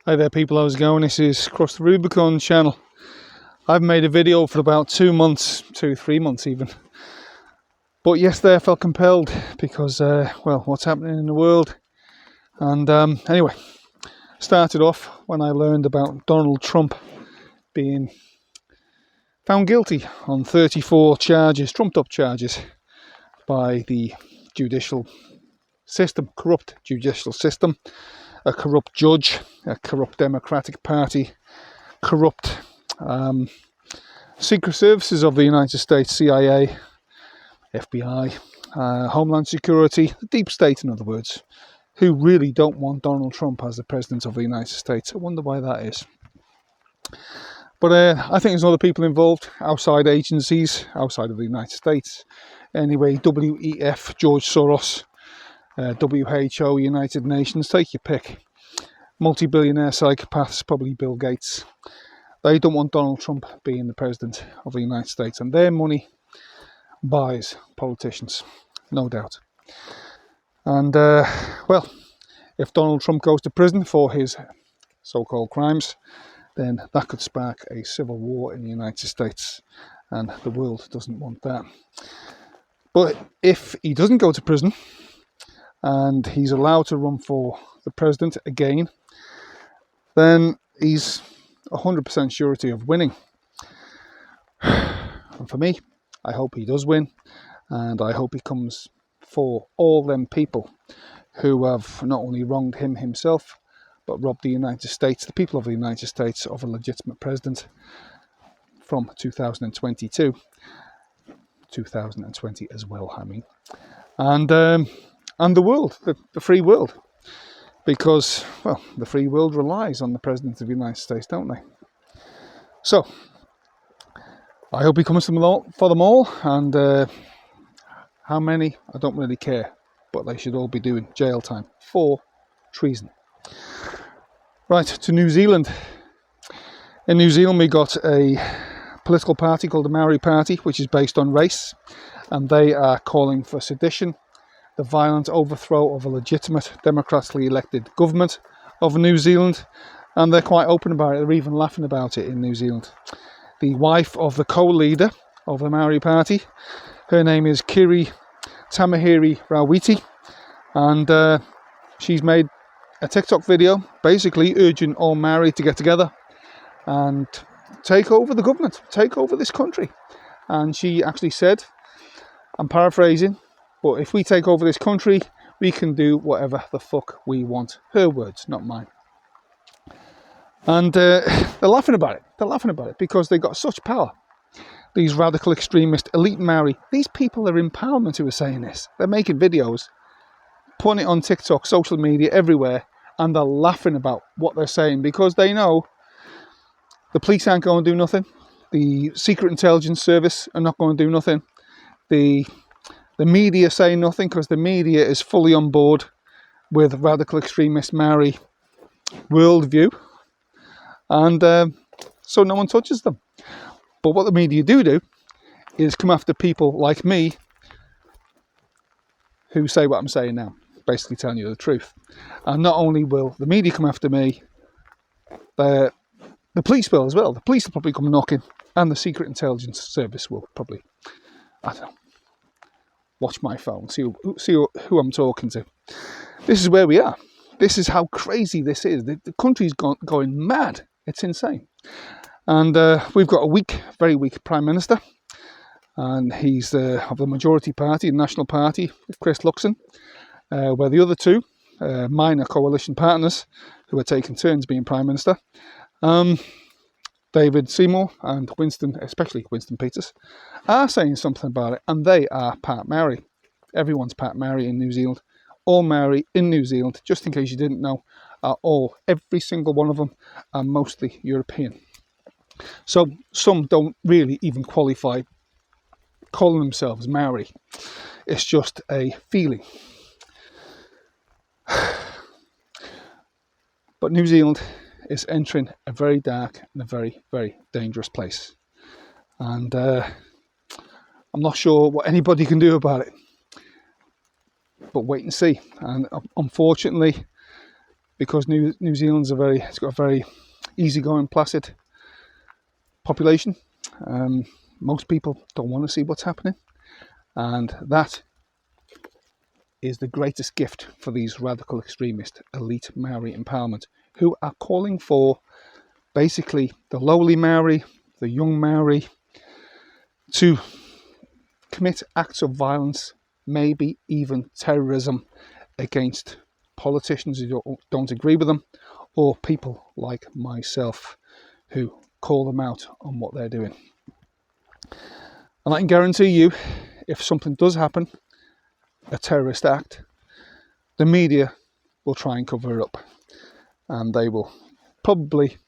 Hi there people, how's it going? This is Cross the Rubicon channel. I've made a video for about 2 months, 3 months even. But yesterday I felt compelled because, well, what's happening in the world. And anyway, started off when I learned about Donald Trump being found guilty on 34 charges, trumped up charges, by the judicial system, corrupt judicial system. A corrupt judge, a corrupt Democratic Party, corrupt Secret Services of the United States, CIA, FBI, Homeland Security, the deep state in other words, who really don't want Donald Trump as the President of the United States. I wonder why that is. But I think there's other people involved, outside agencies, outside of the United States. Anyway, WEF, George Soros, WHO, United Nations, take your pick. Multi-billionaire psychopaths, probably Bill Gates. They don't want Donald Trump being the President of the United States, and their money buys politicians, no doubt. And, well, if Donald Trump goes to prison for his so-called crimes, then that could spark a civil war in the United States, and the world doesn't want that. But if he doesn't go to prison, and he's allowed to run for the president again, then he's 100% surety of winning. And for me, I hope he does win, and I hope he comes for all them people who have not only wronged him himself, but robbed the United States, the people of the United States, of a legitimate president from 2022. 2020 as well, I mean. And the world, the free world. Because, well, the free world relies on the President of the United States, don't they? So, I hope he comes for them all, and how many, I don't really care, but they should all be doing jail time for treason. Right, to New Zealand. In New Zealand we got a political party called the Maori Party, which is based on race, and they are calling for sedition, the violent overthrow of a legitimate, democratically elected government of New Zealand, and they're quite open about it. They're even laughing about it in New Zealand. The wife of the co-leader of the Maori Party, her name is Kiri Tamahiri Rawiti, and she's made a TikTok video basically urging all Maori to get together and take over the government, take over this country. And she actually said, I'm paraphrasing, but if we take over this country, we can do whatever the fuck we want. Her words, not mine. And they're laughing about it. They're laughing about it because they got such power. These radical extremist elite Maori, these people are in Parliament who are saying this. They're making videos, putting it on TikTok, social media, everywhere, and they're laughing about what they're saying because they know the police aren't going to do nothing. The Secret Intelligence Service are not going to do nothing. The media say nothing because the media is fully on board with radical extremist Maori worldview, and so no one touches them. But what the media do is come after people like me who say what I'm saying now, basically telling you the truth. And not only will the media come after me, the police will as well. The police will probably come knocking, and the Secret Intelligence Service will probably, I don't know, watch my phone, see who I'm talking to. This is where we are. This is how crazy this is. The country's going mad. It's insane. And we've got a very weak Prime Minister. And he's of the majority party, the National Party, with Chris Luxon. Where the other two, minor coalition partners, who are taking turns being Prime Minister, David Seymour and Winston, especially Winston Peters, are saying something about it, and they are part Maori. Everyone's part Maori in New Zealand. All Maori in New Zealand, just in case you didn't know, are every single one of them are mostly European. So some don't really even qualify calling themselves Maori. It's just a feeling. But New Zealand is entering a very dark and a very, very dangerous place. And I'm not sure what anybody can do about it. But wait and see. And unfortunately, because New Zealand's it's got a very easygoing, placid population. Most people don't want to see what's happening, and that is the greatest gift for these radical extremist elite Maori empowerment, who are calling for basically the lowly Maori, the young Maori, to commit acts of violence, maybe even terrorism, against politicians who don't agree with them, or people like myself who call them out on what they're doing. And I can guarantee you, if something does happen, a terrorist act, the media will try and cover it up, and they will probably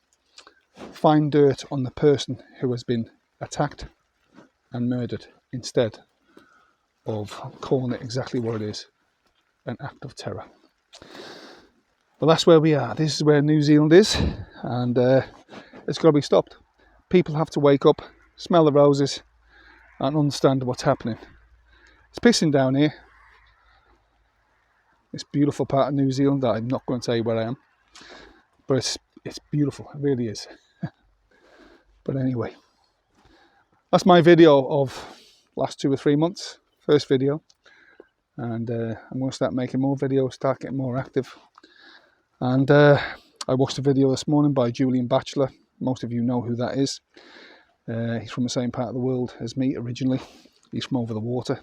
find dirt on the person who has been attacked and murdered, instead of calling it exactly what it is, an act of terror. But that's where we are. This is where New Zealand is, and it's got to be stopped. People have to wake up, smell the roses, and understand what's happening. It's pissing down here. This beautiful part of New Zealand that I'm not going to tell you where I am, but it's beautiful. It really is. But anyway, that's my video of last 2 or 3 months. First video, and I'm going to start making more videos, start getting more active. And I watched a video this morning by Julian Batchelor. Most of you know who that is. He's from the same part of the world as me originally. He's from over the water.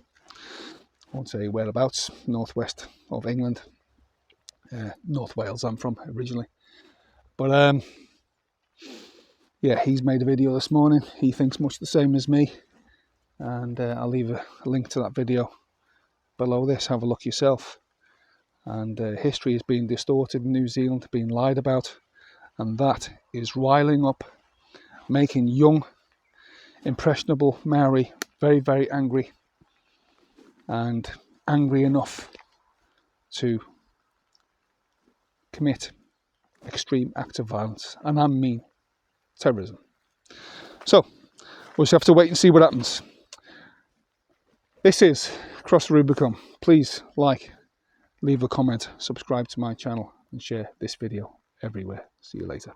I won't say whereabouts, northwest of England. North Wales I'm from originally. But yeah, he's made a video this morning. He thinks much the same as me. And I'll leave a link to that video below this. Have a look yourself. And history is being distorted in New Zealand, being lied about. And that is riling up, making young, impressionable Maori very, very angry. And angry enough to commit extreme acts of violence. And I mean terrorism. So, we'll just have to wait and see what happens. This is Cross the Rubicon. Please like, leave a comment, subscribe to my channel, and share this video everywhere. See you later.